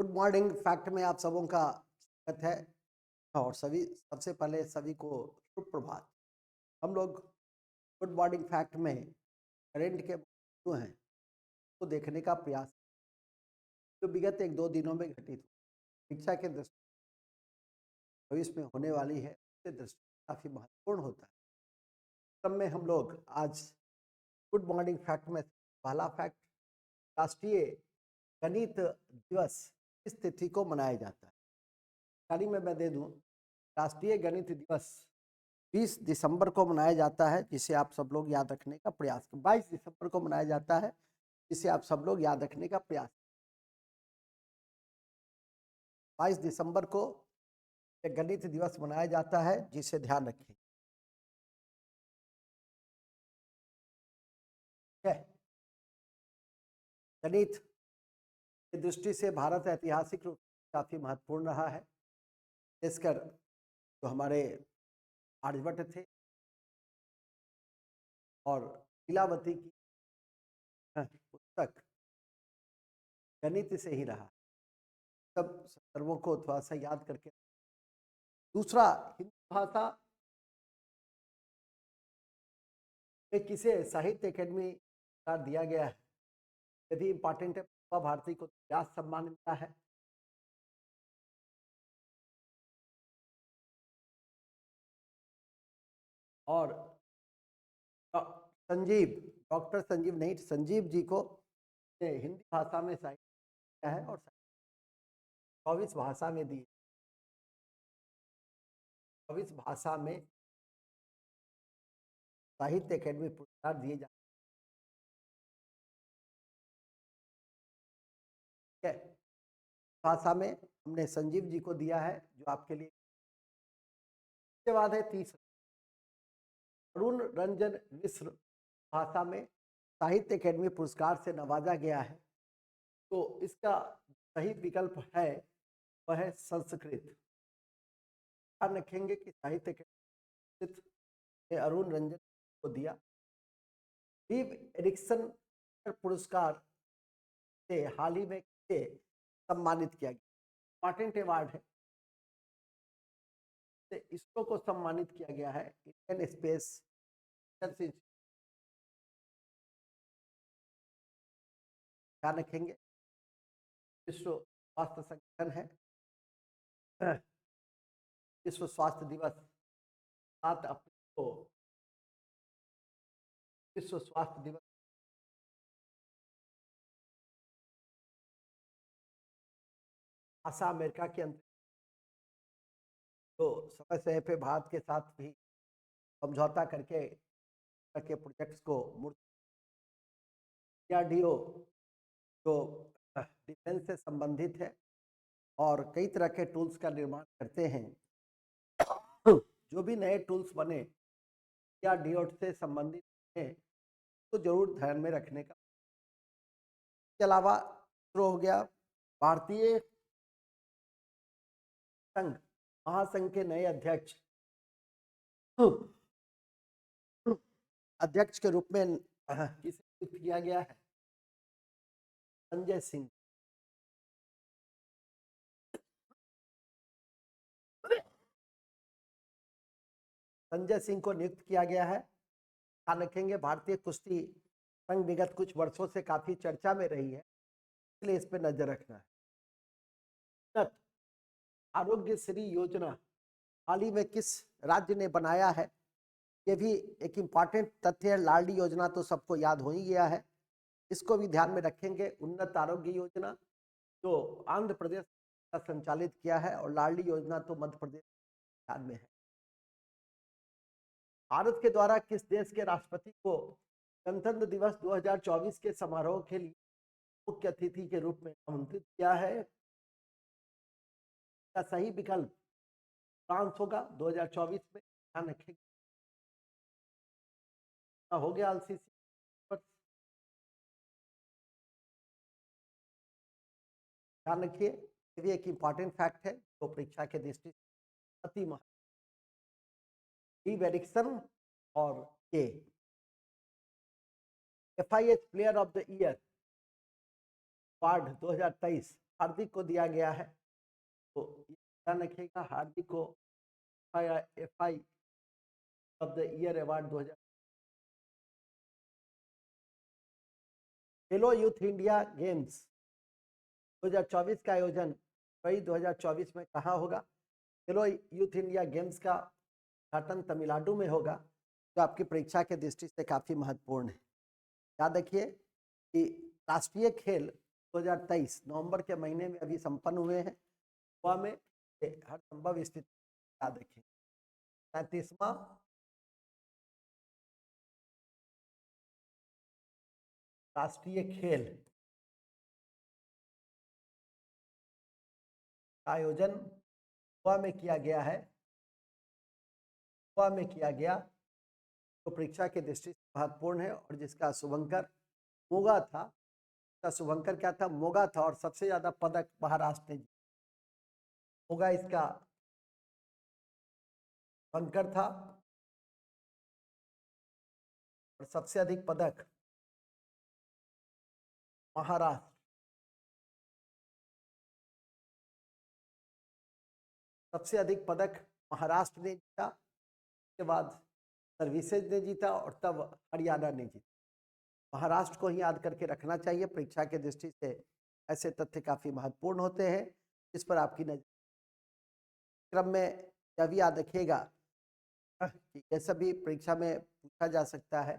Good morning fact में आप सबों का स्वागत है। और सबसे पहले सभी को शुभ प्रभात। हम लोग गुड मॉर्निंग फैक्ट में करंट के जो हैं को देखने का प्रयास जो विगत एक दो दिनों में घटित शिक्षा के दृष्टि भविष्य में होने वाली है उसके दृष्टि काफी महत्वपूर्ण होता है। तब में हम लोग आज गुड मॉर्निंग फैक्ट में पहला फैक्ट, राष्ट्रीय गणित दिवस इस तिथि को मनाया जाता है। जानकारी में मैं दे दूं, राष्ट्रीय गणित दिवस 20 दिसंबर को मनाया जाता है, जिसे आप सब लोग याद रखने का प्रयास करें। 22 दिसंबर को मनाया जाता है, जिसे आप सब लोग याद रखने का प्रयास। 22 दिसंबर को एक गणित दिवस मनाया जाता है, जिसे ध्यान रखें। गणित की दृष्टि से भारत ऐतिहासिक रूप से काफी महत्वपूर्ण रहा है। खासकर जो हमारे आर्यभट्ट थे और लीलावती की पुस्तक गणित से ही रहा। सब संदर्भों को थोड़ा सा याद करके। दूसरा, हिंदी भाषा में किसे साहित्य अकेडमी पुरस्कार दिया गया है? यदि इंपॉर्टेंट है, प्रतिभा भारती को व्यास सम्मान मिला है। और डॉक्टर संजीव नहीं, संजीव जी को हिंदी भाषा में साहित्य दिया है और 24 भाषा में दी। 24 भाषा में साहित्य अकेडमी पुरस्कार दिए जाते हैं। भाषा में हमने संजीव जी को दिया है, जो आपके लिए। इसके बाद है तीसरा, अरुण रंजन मिश्र भाषा में साहित्य अकेडमी पुरस्कार से नवाजा गया है। तो इसका सही विकल्प है वह है संस्कृत। ध्यान रखेंगे कि साहित्य अकेडमी अरुण रंजन को दिया। लीव एरिक्सन पुरस्कार से हाल ही में सम्मानित किया गया। इंपॉर्टेंट अवार्ड है। इसरो को सम्मानित किया गया है, इंडियन स्पेस। ध्यान रखेंगे, विश्व स्वास्थ्य संगठन है। विश्व स्वास्थ्य दिवस 7 अप्रैल को विश्व स्वास्थ्य दिवस आशा अमेरिका के अंतर्गत तो समय समय पे भारत के साथ भी समझौता करके प्रोजेक्ट्स को DRDO जो डिफेंस से संबंधित है और कई तरह के टूल्स का निर्माण करते हैं। जो भी नए टूल्स बने DRDO से संबंधित हैं तो जरूर ध्यान में रखने का। इसके अलावा शुरू हो गया भारतीय संघ महासंघ के नए अध्यक्ष के रूप में किसे नियुक्त किया गया है? संजय सिंह। संजय सिंह को नियुक्त किया गया है। ध्यान रखेंगे, भारतीय कुश्ती संघ विगत कुछ वर्षों से काफी चर्चा में रही है, इसलिए इस पर नजर रखना है। आरोग्य श्री योजना हाल ही में किस राज्य ने बनाया है? ये भी एक इम्पॉर्टेंट तथ्य है। लाडली योजना तो सबको याद हो ही गया है, इसको भी ध्यान में रखेंगे। उन्नत आरोग्य योजना जो आंध्र प्रदेश का संचालित किया है और लाडली योजना तो मध्य प्रदेश में है। भारत के द्वारा किस देश के राष्ट्रपति को गणतंत्र दिवस 2024 के समारोह के लिए मुख्य अतिथि के रूप में आमंत्रित किया है? का सही विकल्प फ्रांस होगा 2024 में। ध्यान रखेंगे। हो गया LCC। ध्यान रखिए, ये भी एक इंपॉर्टेंट फैक्ट है जो परीक्षा के दृष्टि से अति महत्वपूर्ण। लीव एरिक्सन और के FIH player of the year award 2023 हार्दिक को दिया गया है, तो ध्यान रखिएगा हार्दिक को FI of the year award 2000। Khelo youth India games 2024 का आयोजन वही 2024 में कहाँ होगा? खेलो यूथ इंडिया गेम्स का उद्घाटन तमिलनाडु में होगा, जो आपकी परीक्षा के दृष्टि से काफी महत्वपूर्ण है। याद रखिए कि राष्ट्रीय खेल 2023 नवंबर के महीने में अभी संपन्न हुए हैं गोवा में। हर संभव स्थिति याद रखें। 37वां राष्ट्रीय खेल का आयोजन गोवा में किया गया है। गोवा में किया गया तो परीक्षा के दृष्टि से महत्वपूर्ण है, और जिसका शुभंकर मोगा था, इसका शुभंकर क्या था? मोगा था, और सबसे ज्यादा पदक महाराष्ट्र ने। मोगा इसका शुभंकर था, और सबसे अधिक पदक महाराष्ट्र। सबसे अधिक पदक महाराष्ट्र ने जीता, उसके बाद सर्विसेज ने जीता, और तब हरियाणा ने जीता। महाराष्ट्र को ही याद करके रखना चाहिए, परीक्षा के दृष्टि से ऐसे तथ्य काफी महत्वपूर्ण होते हैं, जिस पर आपकी नजर। क्रम में यह भी याद रखिएगा कि यह सभी परीक्षा में पूछा जा सकता है।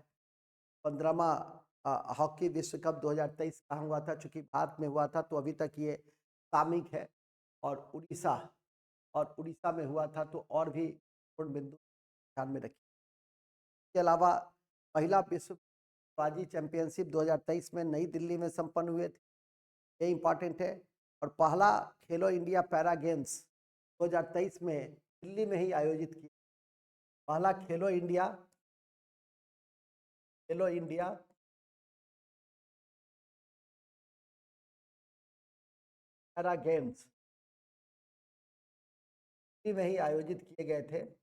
15वां हॉकी विश्व कप 2023 कहाँ हुआ था? चूंकि भारत में हुआ था, तो अभी तक ये सामयिक है, और उड़ीसा में हुआ था, तो और भी पूर्ण बिंदु ध्यान में रखिए। इसके अलावा महिला विश्व बाजी चैंपियनशिप 2023 में नई दिल्ली में संपन्न हुए थे, ये इंपॉर्टेंट है। और पहला खेलो इंडिया पैरा गेम्स 2023 में दिल्ली में ही आयोजित किया। पहला खेलो इंडिया पैरा गेम्स दिल्ली में ही आयोजित किए गए थे।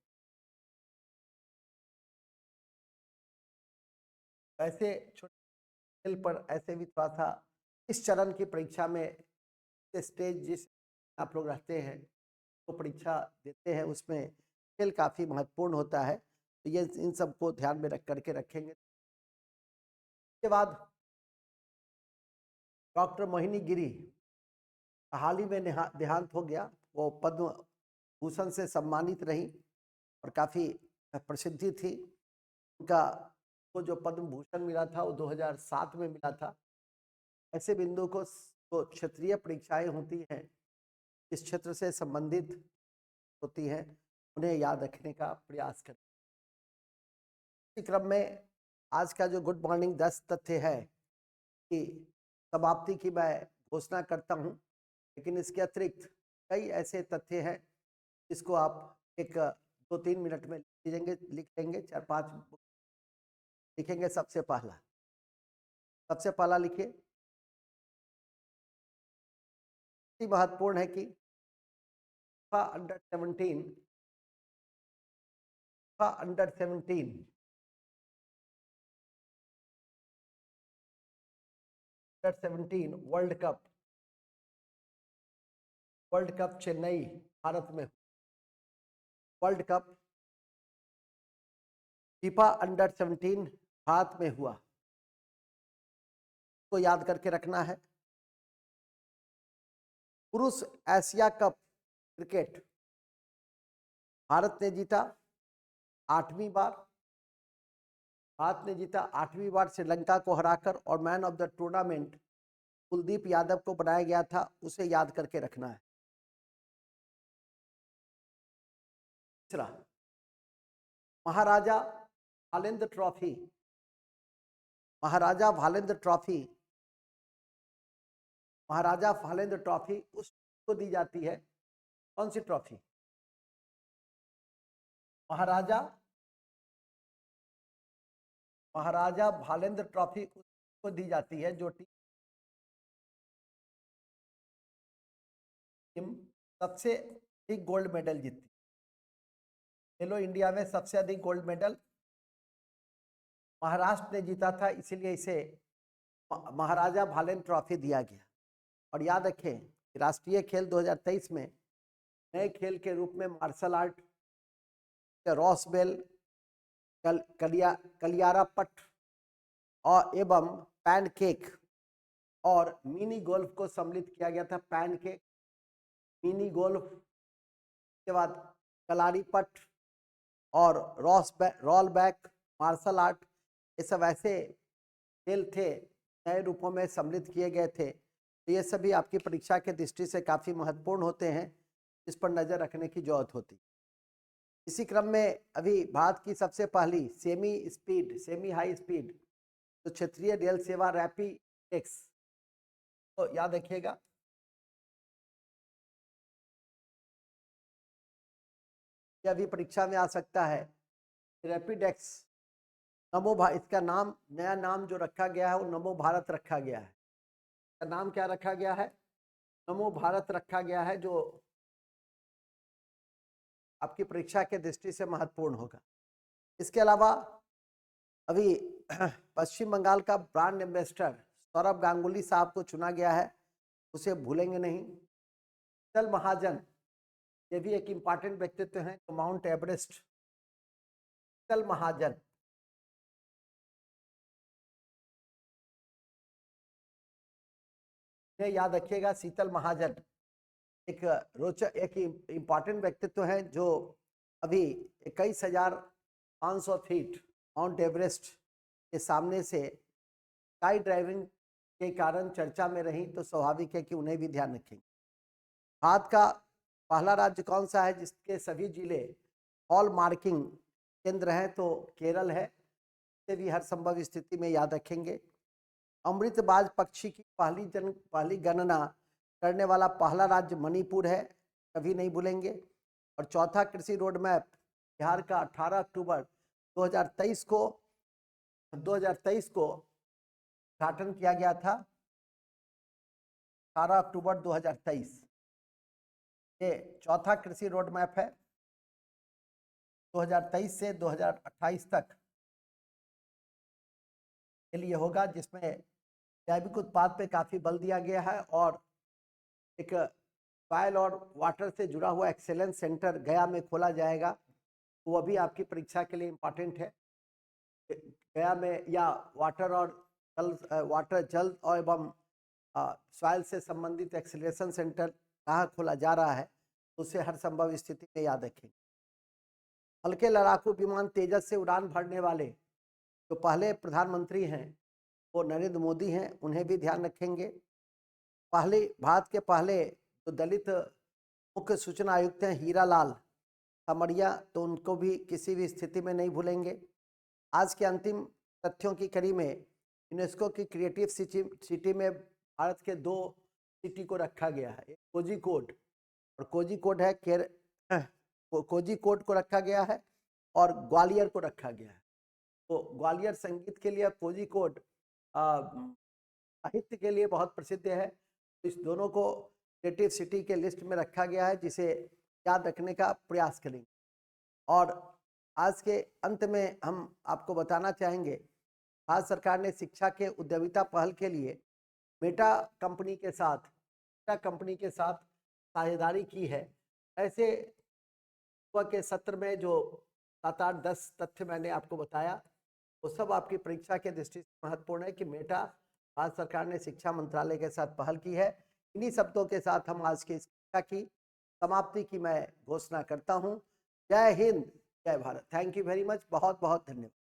ऐसे छोटे खेल पर ऐसे भी थोड़ा सा इस चरण की परीक्षा में स्टेज जिस आप लोग रहते हैं तो परीक्षा देते हैं, उसमें खेल काफी महत्वपूर्ण होता है, तो ये इन सबको ध्यान में रख करके रखेंगे। इसके बाद डॉक्टर मोहिनी गिरी हाल ही में देहांत हो गया। वो पद्म भूषण से सम्मानित रही और काफी प्रसिद्धि थी उनका। को जो पद्म भूषण मिला था वो 2007 में मिला था। ऐसे बिंदु को तो क्षेत्रीय परीक्षाएं होती हैं, इस क्षेत्र से संबंधित होती हैं, उन्हें याद रखने का प्रयास करें। इसी क्रम में आज का जो गुड मॉर्निंग 10 तथ्य है कि समाप्ति की मैं घोषणा करता हूं, लेकिन इसके अतिरिक्त कई ऐसे तथ्य हैं जिसको आप एक 2-3 मिनट में लिख लेंगे, 4-5 लिखेंगे। सबसे पहला लिखिए, महत्वपूर्ण है कि under 17 world cup Chennai Bharat में। World cup FIFA under 17 Bharat में हुआ, तो याद करके रखना है। पुरुष एशिया कप क्रिकेट भारत ने जीता 8वीं बार। भारत ने जीता 8वीं बार श्रीलंका को हराकर, और man of the tournament Kuldeep Yadav को बनाया गया था, उसे याद करके रखना है। तीसरा, महाराजा भालेंद्र ट्रॉफी महाराजा भालेंद्र ट्रॉफी उसको दी जाती है। कौन सी ट्रॉफी? महाराजा भालेंद्र ट्रॉफी उसको दी जाती है जो टीम सबसे अधिक गोल्ड मेडल जीतती। खेलो इंडिया में सबसे अधिक गोल्ड मेडल महाराष्ट्र ने जीता था, इसीलिए इसे महाराजा भालेंद्र ट्रॉफी दिया गया। और याद रखें राष्ट्रीय खेल 2023 में नए खेल के रूप में मार्शल आर्ट, रॉस बेल, कलियारापट और एवं पैनकेक और मिनी गोल्फ को सम्मिलित किया गया था। पैनकेक, मिनी गोल्फ के बाद कलारीपट और रोल बैक, मार्शल आर्ट, ये सब ऐसे खेल थे नए रूपों में सम्मिलित किए गए थे। तो ये सभी आपकी परीक्षा के दृष्टि से काफ़ी महत्वपूर्ण होते हैं, इस पर नज़र रखने की जरूरत होती। इसी क्रम में अभी भारत की सबसे पहली सेमी हाई स्पीड तो क्षेत्रीय रेल सेवा रैपिड एक्स, तो याद रखिएगा यह भी परीक्षा में आ सकता है। रैपिड एक्स इसका नाम, नया नाम जो रखा गया है वो नमो भारत रखा गया है। इसका नाम क्या रखा गया है? नमो भारत रखा गया है, जो आपकी परीक्षा के दृष्टि से महत्वपूर्ण होगा। इसके अलावा अभी पश्चिम बंगाल का ब्रांड एम्बेसडर सौरभ गांगुली साहब को चुना गया है, उसे भूलेंगे नहीं। शीतल महाजन, ये भी एक इम्पॉर्टेंट व्यक्तित्व हैं, तो माउंट एवरेस्ट, शीतल महाजन, ये याद रखिएगा। शीतल महाजन एक रोचक, एक इम्पॉर्टेंट व्यक्तित्व है जो अभी 21,500 फीट माउंट एवरेस्ट के सामने से स्काई ड्राइविंग के कारण चर्चा में रही, तो स्वाभाविक है कि उन्हें भी ध्यान रखेंगे। भारत का पहला राज्य कौन सा है जिसके सभी जिले हॉल मार्किंग केंद्र हैं? तो केरल है, इसे भी हर संभव स्थिति में याद रखेंगे। अमृतबाज पक्षी की पहली गणना करने वाला पहला राज्य मणिपुर है, कभी नहीं भूलेंगे। और चौथा कृषि रोड मैप बिहार का 18 अक्टूबर 2023 को उद्घाटन किया गया था। 18 अक्टूबर 2023 ये चौथा कृषि रोड मैप है, 2023 से 2028 तक के लिए होगा, जिसमें जैविक उत्पाद पे काफ़ी बल दिया गया है और एक सॉइल और वाटर से जुड़ा हुआ एक्सेलेंस सेंटर गया में खोला जाएगा, वो भी आपकी परीक्षा के लिए इम्पॉर्टेंट है। गया में या वाटर जल और एवं सॉइल से संबंधित एक्सेलरेशन सेंटर कहाँ खोला जा रहा है, उसे हर संभव स्थिति में याद रखेंगे। हल्के लड़ाकू विमान तेजस से उड़ान भरने वाले जो पहले प्रधानमंत्री हैं वो नरेंद्र मोदी हैं, उन्हें भी ध्यान रखेंगे। भारत के पहले जो दलित मुख्य सूचना आयुक्त हैं हीरालाल समरिया, तो उनको भी किसी भी स्थिति में नहीं भूलेंगे। आज के अंतिम तथ्यों की कड़ी में यूनेस्को की क्रिएटिव सिटी में भारत के 2 सिटी को रखा गया है, कोझिकोड और कोझिकोड है कोझिकोड को रखा गया है और ग्वालियर को रखा गया है। तो ग्वालियर संगीत के लिए, कोझिकोड साहित्य के लिए बहुत प्रसिद्ध है। तो इस दोनों को क्रिएटिव सिटी के लिस्ट में रखा गया है, जिसे याद रखने का प्रयास करेंगे। और आज के अंत में हम आपको बताना चाहेंगे, भारत सरकार ने शिक्षा के उद्यमिता पहल के लिए मेटा कंपनी के साथ साझेदारी की है। ऐसे के सत्र में जो 7, 8, 10 तथ्य मैंने आपको बताया, वो सब आपकी परीक्षा के दृष्टि से महत्वपूर्ण है कि मेटा भारत सरकार ने शिक्षा मंत्रालय के साथ पहल की है। इन्हीं शब्दों के साथ हम आज की शिक्षा की समाप्ति की मैं घोषणा करता हूँ। जय हिंद, जय Bharat. Thank you very much, बहुत बहुत धन्यवाद।